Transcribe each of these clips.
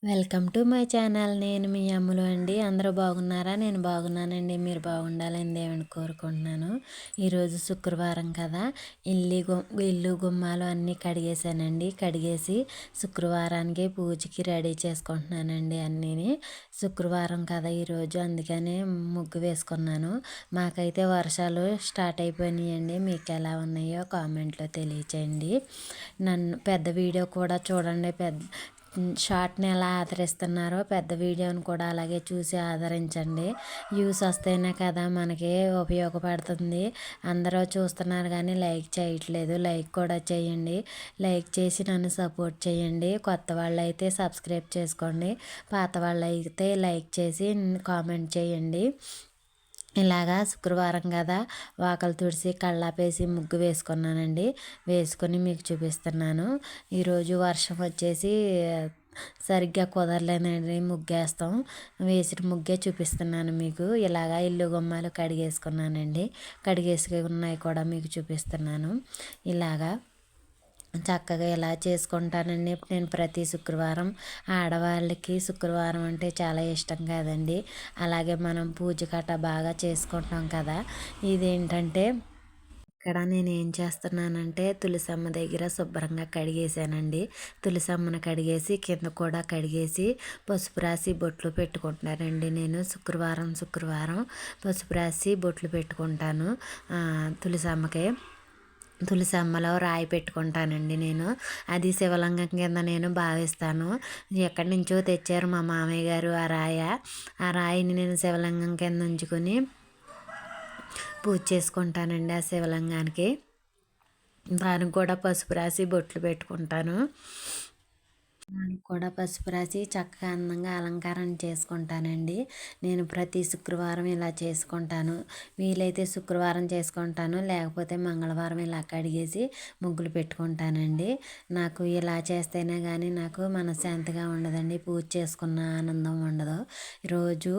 Welcome to my channel. నేను మీ అమ్ములు అండి. అందరూ బాగున్నారా? నేను బాగున్నానండి. మీరు బాగుండాలని దేవుని కోరుకుంటున్నాను. ఈరోజు శుక్రవారం కదా, ఇల్లు గుమ్మాలు అన్నీ కడిగేసానండి. కడిగేసి శుక్రవారానికి పూజకి రెడీ చేసుకుంటున్నానండి అన్నీని. శుక్రవారం కదా ఈరోజు, అందుకనే ముగ్గు వేసుకున్నాను. మాకైతే వర్షాలు స్టార్ట్ అయిపోయినాయండి. మీకు ఎలా ఉన్నాయో కామెంట్లో తెలియచేయండి. నన్ను పెద్ద వీడియో కూడా చూడండి, షార్ట్ని ఎలా ఆదరిస్తున్నారో పెద్ద వీడియోని కూడా అలాగే చూసి ఆదరించండి. వ్యూస్ వస్తేనే కదా మనకి ఉపయోగపడుతుంది. అందరూ చూస్తున్నారు కానీ లైక్ చేయట్లేదు. లైక్ కూడా చేయండి. లైక్ చేసి నన్ను సపోర్ట్ చేయండి. కొత్త వాళ్ళు అయితే సబ్స్క్రైబ్ చేసుకోండి. పాత వాళ్ళు అయితే లైక్ చేసి కామెంట్ చేయండి. ఇలాగా శుక్రవారం కదా, వాకలు తుడిసి కళ్ళాపేసి ముగ్గు వేసుకున్నానండి. వేసుకొని మీకు చూపిస్తున్నాను. ఈరోజు వర్షం వచ్చేసి సరిగ్గా కుదరలేదండి. ముగ్గేస్తాం, వేసిన ముగ్గే చూపిస్తున్నాను మీకు. ఇలాగా ఇల్లు గుమ్మాలు కడిగేసుకున్నానండి. కడిగేసుకున్నాయి కూడా మీకు చూపిస్తున్నాను. ఇలాగా చక్కగా ఇలా చేసుకుంటానండి నేను ప్రతి శుక్రవారం. ఆడవాళ్ళకి శుక్రవారం అంటే చాలా ఇష్టం కదండి. అలాగే మనం పూజ కట్ట బాగా చేసుకుంటాం కదా. ఇదేంటంటే ఇక్కడ నేను ఏం చేస్తున్నానంటే తులసమ్మ దగ్గర శుభ్రంగా కడిగేసానండి. తులసమ్మను కడిగేసి కింద కూడా కడిగేసి పసుపు రాసి బొట్లు పెట్టుకుంటున్నానండి. నేను శుక్రవారం పసుపు రాసి బొట్లు పెట్టుకుంటాను తులసమ్మకి. తులసమ్మలో రాయి పెట్టుకుంటానండి నేను. అది శివలింగం కింద నేను భావిస్తాను. ఎక్కడి నుంచో తెచ్చారు మా మామయ్య గారు ఆ రాయిని నేను శివలింగం కింద ఉంచుకొని పూజ చేసుకుంటానండి. ఆ శివలింగానికి దానికి కూడా పసుపు రాసి బొట్లు పెట్టుకుంటాను. దానికి కూడా పసుపు రాసి చక్కగా అందంగా అలంకారం చేసుకుంటానండి. నేను ప్రతి శుక్రవారం ఇలా చేసుకుంటాను. వీలైతే శుక్రవారం చేసుకుంటాను, లేకపోతే మంగళవారం ఇలా కడిగేసి ముగ్గులు పెట్టుకుంటానండి. నాకు ఇలా చేస్తేనే కానీ నాకు మనశ్శాంతిగా ఉండదండి. పూజ చేసుకున్న ఆనందం ఉండదు. రోజు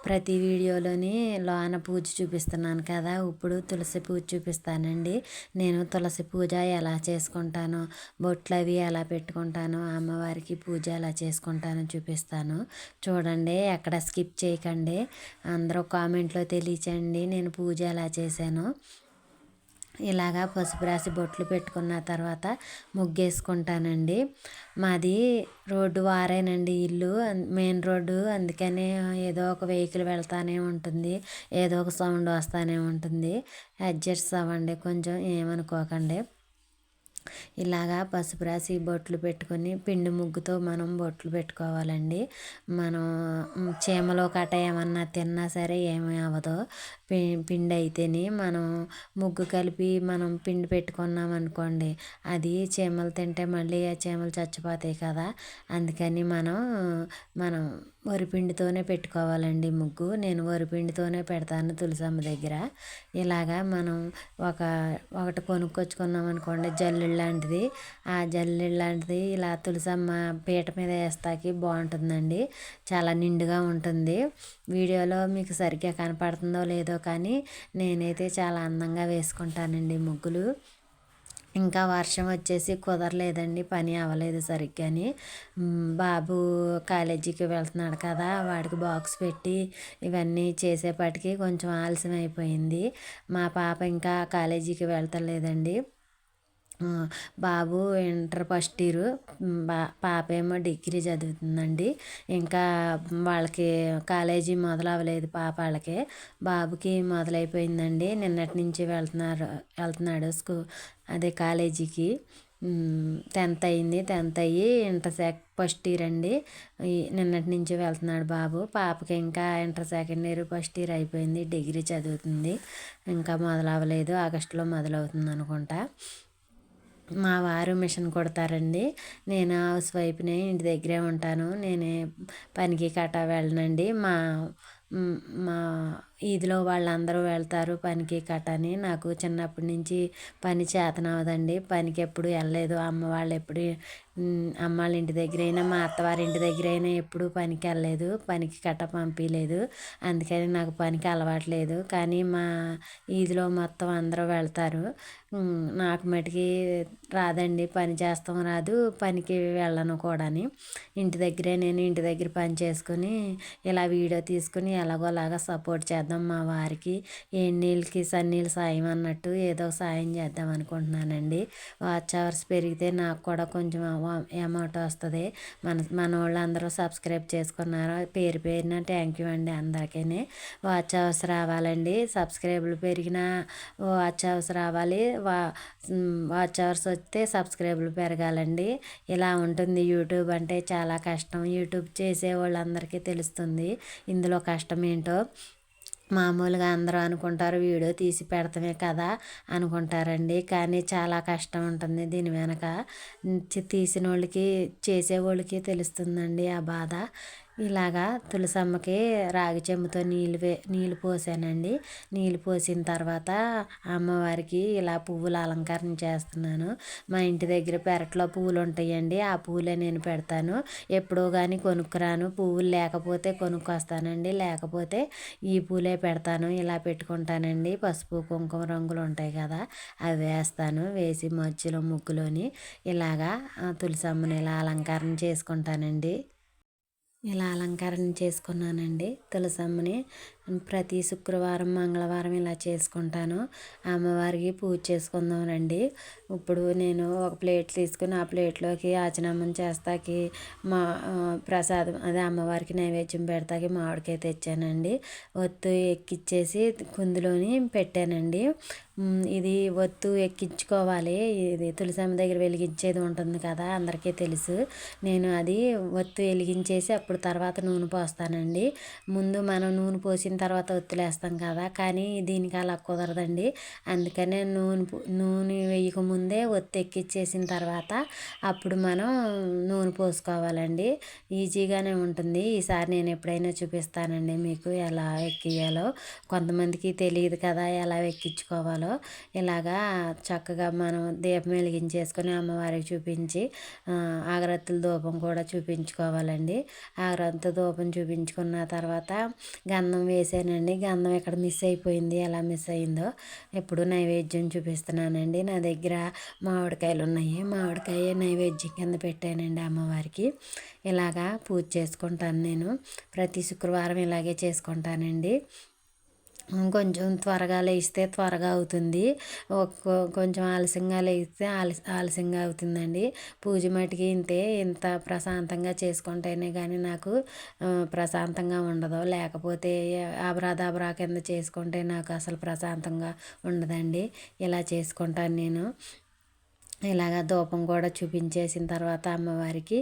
ప్రతి వీడియోలోని లోన పూజ చూపిస్తున్నాను కదా, ఇప్పుడు తులసి పూజ చూపిస్తానండి. నేను తులసి పూజ ఎలా చేసుకుంటానో, బొట్లు అవి ఎలా పెట్టుకుంటానో, అమ్మవారికి పూజ ఎలా చేసుకుంటానో చూపిస్తాను. చూడండి, ఎక్కడ స్కిప్ చేయకండి. అందరూ కామెంట్లో తెలియచేయండి నేను పూజ ఎలా చేశానో. ఇలాగా పసుపు రాసి బొట్లు పెట్టుకున్న తర్వాత ముగ్గేసుకుంటానండి. మాది రోడ్డు వారేనండి ఇల్లు, మెయిన్ రోడ్డు. అందుకనే ఏదో ఒక వెహికల్ వెళ్తానే ఉంటుంది, ఏదో ఒక సౌండ్ వస్తూనే ఉంటుంది. అడ్జస్ట్ అవ్వండి కొంచెం, ఏమనుకోకండి. ఇలాగా పసుపు రాసి బొట్లు పెట్టుకొని పిండి ముగ్గుతో మనం బొట్లు పెట్టుకోవాలండి. మనం చీమలో కట్ట ఏమన్నా తిన్నా సరే ఏమీ అవ్వదు. పిండి అయితేనే మనం ముగ్గు కలిపి మనం పిండి పెట్టుకున్నాం అనుకోండి, అది చీమలు తింటే మళ్ళీ ఆ చీమలు చచ్చిపోతాయి కదా. అందుకని మనం వరిపిండితోనే పెట్టుకోవాలండి ముగ్గు. నేను వరిపిండితోనే పెడతాను తులసమ్మ దగ్గర. ఇలాగా మనం ఒకటి కొనుక్కొచ్చుకున్నాం అనుకోండి, జల్లెడ లాంటిది. ఆ జల్లెడ లాంటిది ఇలా తులసమ్మ పీట మీద వేస్తాకి బాగుంటుందండి. చాలా నిండుగా ఉంటుంది. వీడియోలో మీకు సరిగ్గా కనపడుతుందో లేదో కానీ నేనైతే చాలా అందంగా వేసుకుంటానండి ముగ్గులు. ఇంకా వర్షం వచ్చేసి కుదరలేదండి, పని అవ్వలేదు సరిగ్గాని. బాబు కాలేజీకి వెళ్తున్నాడు కదా, వాడికి బాక్స్ పెట్టి ఇవన్నీ చేసేపటికి కొంచెం ఆలస్యం అయిపోయింది. మా పాప ఇంకా కాలేజీకి వెళ్తలేదండి. బాబు ఇంటర్ ఫస్ట్ ఇయర్, పాప ఏమో డిగ్రీ చదువుతుందండి. ఇంకా వాళ్ళకి కాలేజీ మొదలవ్వలేదు పాప వాళ్ళకి. బాబుకి మొదలైపోయిందండి. నిన్నటి నుంచి వెళ్తున్నాడు అదే కాలేజీకి. 10th అయింది. 10th అయ్యి ఇంటర్ ఫస్ట్ ఇయర్ అండి. నిన్నటి నుంచి వెళ్తున్నాడు బాబు. పాపకి ఇంకా inter second year first year అయిపోయింది, డిగ్రీ చదువుతుంది. ఇంకా మొదలవ్వలేదు, ఆగస్టులో మొదలవుతుంది అనుకుంటా. మా వారు మిషన్ కుడతారండి. నేను హౌస్ వైఫ్ని, ఇంటి దగ్గరే ఉంటాను. నేనే పనికి కట్టా వెళ్ళనండి. మా ఈదిలో వాళ్ళందరూ వెళ్తారు పనికి కట్టని. నాకు చిన్నప్పటి నుంచి పని చేతనవదండి. పనికి ఎప్పుడు వెళ్ళలేదు. అమ్మ వాళ్ళు ఎప్పుడు అమ్మ వాళ్ళ ఇంటి దగ్గరైనా మా అత్తవారి ఇంటి దగ్గరైనా ఎప్పుడూ పనికి వెళ్ళలేదు. పనికి కట్ట పంపించలేదు. అందుకని నాకు పనికి అలవాటు లేదు. కానీ మా ఈదిలో మొత్తం అందరూ వెళ్తారు. నాకు మటుకి రాదండి. పని చేస్తాం రాదు. పనికి వెళ్ళను కూడాని. నేను ఇంటి దగ్గర పని చేసుకుని ఇలా వీడియో తీసుకుని ఎలాగోలాగా సపోర్ట్ చేద్దాం మా వారికి. నీళ్ళకి సన్నీళ్ళు సాయం అన్నట్టు ఏదో సాయం చేద్దాం అనుకుంటున్నానండి. వాచ్ అవర్స్ పెరిగితే నాకు కూడా కొంచెం అమౌంట్ వస్తుంది. మన వాళ్ళు అందరూ సబ్స్క్రైబ్ చేసుకున్నారు. పేరు పేరున థ్యాంక్ యూ అండి అందరికీ. వాచ్ అవర్స్ రావాలండి. సబ్స్క్రైబ్లు పెరిగిన వాచ్ అవర్స్ రావాలి. వాచ్ అవర్స్ వస్తే సబ్స్క్రైబ్లు పెరగాలండి. ఇలా ఉంటుంది యూట్యూబ్ అంటే చాలా కష్టం. యూట్యూబ్ చేసే వాళ్ళందరికీ తెలుస్తుంది ఇందులో కష్టం ఏంటో. మామూలుగా అందరూ అనుకుంటారు వీడియో తీసి పెడతామే కదా అనుకుంటారండి. కానీ చాలా కష్టం ఉంటుంది దీని వెనక. తీసిన వాళ్ళకి చేసేవాళ్ళకి తెలుస్తుందండి ఆ బాధ. ఇలాగా తులసమ్మకి రాగి చెంబుతో నీళ్ళు పోసానండి. నీళ్ళు పోసిన తర్వాత అమ్మవారికి ఇలా పువ్వుల అలంకరణ చేస్తున్నాను. మా ఇంటి దగ్గర పెరట్లో పువ్వులు ఉంటాయండి. ఆ పువ్వులే నేను పెడతాను. ఎప్పుడో కానీ కొనుక్కురాను. పువ్వులు లేకపోతే కొనుక్కొస్తానండి. లేకపోతే ఈ పూలే పెడతాను. ఇలా పెట్టుకుంటానండి. పసుపు కుంకుమ రంగులు ఉంటాయి కదా అవి వేస్తాను. వేసి మధ్యలో ముగ్గులోని ఇలాగా తులసమ్మని ఇలా అలంకరణ చేసుకుంటానండి. ఇలా అలంకరణ చేసుకున్నానండి తులసమ్మని. ప్రతి శుక్రవారం మంగళవారం ఇలా చేసుకుంటాను. అమ్మవారికి పూజ చేసుకుందాం రండి. ఇప్పుడు నేను ఒక ప్లేట్ తీసుకుని ఆ ప్లేట్లోకి ఆచనమ్మం చేస్తాకి ప్రసాదం అదే అమ్మవారికి నైవేద్యం పెడతాకి మామిడికాయ తెచ్చానండి. ఒత్తు ఎక్కిచ్చేసి కుందులోని పెట్టానండి. ఇది ఒత్తు ఎక్కించుకోవాలి. ఇది తులసమ్మ దగ్గర వెలిగించేది ఉంటుంది కదా అందరికీ తెలుసు. నేను అది ఒత్తు వెలిగించేసి అప్పుడు తర్వాత నూనె పోస్తానండి. ముందు మనం నూనె పోసిన తర్వాత ఒత్తులేస్తాం కదా, కానీ దీనికి అలా కుదరదండి. అందుకనే నూనె వేయకముందే ఒత్తు ఎక్కిచ్చేసిన తర్వాత అప్పుడు మనం నూనె పోసుకోవాలండి. ఈజీగానే ఉంటుంది. ఈసారి నేను ఎప్పుడైనా చూపిస్తానండి మీకు ఎలా ఎక్కియాలో. కొంతమందికి తెలియదు కదా ఎలా ఎక్కించుకోవాలో. ఇలాగా చక్కగా మనం దీపం వెలిగించేసుకొని అమ్మవారికి చూపించి అగరత్తుల ధూపం కూడా చూపించుకోవాలండి. అగరత్తుల ధూపం చూపించుకున్న తర్వాత గంధం వేసానండి. గంధం ఎక్కడ మిస్ అయిపోయింది, ఎలా మిస్ అయిందో ఇప్పుడు నైవేద్యం చూపిస్తున్నానండి. నా దగ్గర మామిడికాయలు ఉన్నాయి. మామిడికాయ నైవేద్యం కింద పెట్టానండి అమ్మవారికి. ఇలాగా పూజ చేసుకుంటాను నేను. ప్రతి శుక్రవారం ఇలాగే చేసుకుంటానండి. కొంచెం త్వరగా లేస్తే త్వరగా అవుతుంది. కొంచెం ఆలస్యంగా లేస్తే ఆలస్యంగా అవుతుందండి. పూజ మటుకి ఇంత ప్రశాంతంగా చేసుకుంటేనే కానీ నాకు ప్రశాంతంగా ఉండదు. లేకపోతే అబరాదబరా కింద చేసుకుంటే నాకు అసలు ప్రశాంతంగా ఉండదండి. ఇలా చేసుకుంటాను నేను. ఇలాగ ధూపం కూడా చూపించేసిన తర్వాత అమ్మవారికి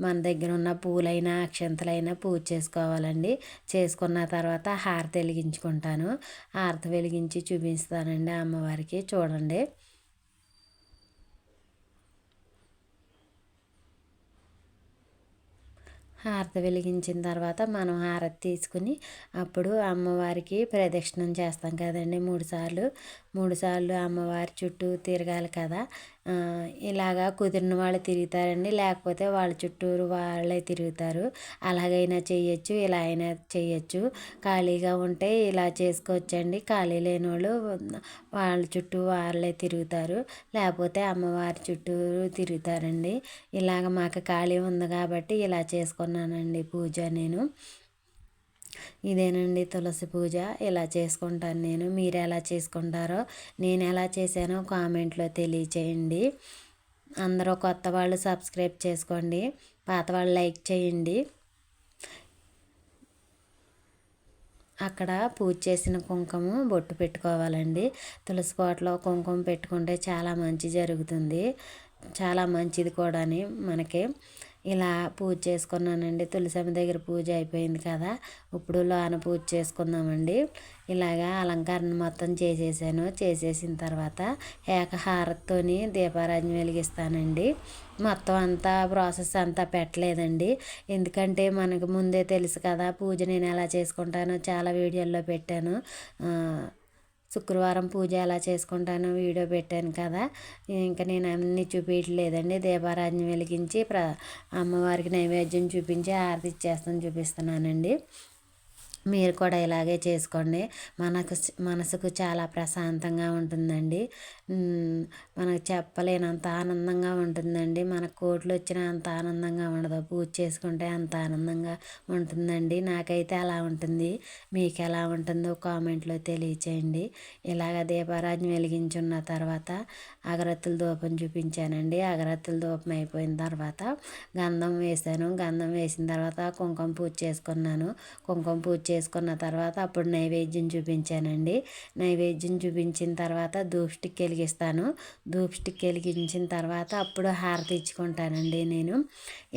మన దగ్గర ఉన్న పూలైనా అక్షంతలైనా పూజ చేసుకోవాలండి. చేసుకున్న తర్వాత హారతి వెలిగించుకుంటాను. హారతి వెలిగించి చూపిస్తానండి అమ్మవారికి. చూడండి. హారతి వెలిగించిన తర్వాత మనం హారతి తీసుకుని అప్పుడు అమ్మవారికి ప్రదక్షిణం చేస్తాం కదండి 3 సార్లు అమ్మవారి చుట్టూ తిరగాలి కదా. ఇలాగా కుదిరిన వాళ్ళు తిరుగుతారండి. లేకపోతే వాళ్ళ చుట్టూరు వాళ్ళే తిరుగుతారు. అలాగైనా చేయొచ్చు, ఇలా అయినా చేయొచ్చు. ఖాళీగా ఉంటే ఇలా చేసుకోవచ్చండి. ఖాళీ లేని వాళ్ళు వాళ్ళ చుట్టూ వాళ్ళే తిరుగుతారు. లేకపోతే అమ్మవారి చుట్టూరు తిరుగుతారండి. ఇలాగ మాకు ఖాళీ ఉంది కాబట్టి ఇలా చేసుకున్నానండి పూజ నేను. ఇదేనండి తులసి పూజ. ఇలా చేసుకుంటాను నేను. మీరు ఎలా చేసుకుంటారో, నేను ఎలా చేశానో కామెంట్లో తెలియచేయండి. అందరూ కొత్త వాళ్ళు సబ్స్క్రైబ్ చేసుకోండి. పాత వాళ్ళు లైక్ చేయండి. అక్కడ పూజ చేసిన కుంకుమ బొట్టు పెట్టుకోవాలండి. తులసి కోటలో కుంకుమ పెట్టుకుంటే చాలా మంచి జరుగుతుంది. చాలా మంచిది కూడాని మనకి. ఇలా పూజ చేసుకున్నానండి. తులసమ్మ దగ్గర పూజ అయిపోయింది కదా, ఇప్పుడు లోన పూజ చేసుకుందామండి. ఇలాగా అలంకరణ మొత్తం చేసేసాను. చేసేసిన తర్వాత ఏకహారతోని దీపారాధన వెలిగిస్తానండి. మొత్తం అంతా ప్రాసెస్ అంతా పెట్టలేదండి, ఎందుకంటే మనకు ముందే తెలుసు కదా పూజ నేను ఎలా చేసుకుంటానో, చాలా వీడియోల్లో పెట్టాను. శుక్రవారం పూజ ఎలా చేసుకుంటానో వీడియో పెట్టాను కదా, ఇంకా నేను అన్నీ చూపించలేదండి. దీపారాధన వెలిగించి అమ్మవారికి నైవేద్యం చూపించి హారతి ఇచ్చేస్తాను చూపిస్తున్నానండి. మీరు కూడా ఇలాగే చేసుకోండి. మనసుకు చాలా ప్రశాంతంగా ఉంటుందండి. మనకు చెప్పలేనంత ఆనందంగా ఉంటుందండి. మన కోట్లు వచ్చినా అంత ఆనందంగా ఉండదు, పూజ చేసుకుంటే అంత ఆనందంగా ఉంటుందండి. నాకైతే అలా ఉంటుంది. మీకు ఎలా ఉంటుందో కామెంట్లో తెలియచేయండి. ఇలాగ దీపారాధన వెలిగించున్న తర్వాత అగరత్తుల ధూపం చూపించానండి. అగరత్తుల ధూపం అయిపోయిన తర్వాత గంధం వేసాను. గంధం వేసిన తర్వాత కుంకుమ పూజ చేసుకున్నాను. కుంకుమ పూజ చేసుకున్న తర్వాత అప్పుడు నైవేద్యం చూపించానండి. నైవేద్యం చూపించిన తర్వాత ధూప్ స్టిక్ వెలిగిస్తాను. ధూప్ స్టిక్ వెలిగించిన తర్వాత అప్పుడు హారతి ఇచ్చుకుంటానండి. నేను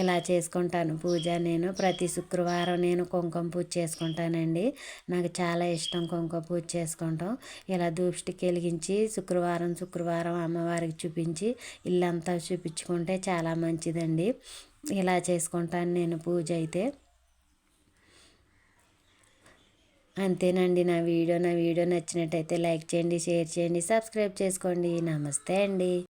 ఇలా చేసుకుంటాను పూజ. నేను ప్రతి శుక్రవారం నేను కుంకుమ పూజ చేసుకుంటానండి. నాకు చాలా ఇష్టం కుంకుమ పూజ చేసుకుంటాం. ఇలా ధూప్ స్టిక్ వెలిగించి శుక్రవారం అమ్మవారికి చూపించి ఇల్లంతా చూపించుకుంటే చాలా మంచిదండి. ఇలా చేసుకుంటాను నేను పూజ అయితే. అంతేనండి నా వీడియో నచ్చినట్టయితే లైక్ చేయండి, షేర్ చేయండి, సబ్స్క్రైబ్ చేసుకోండి. నమస్తే అండి.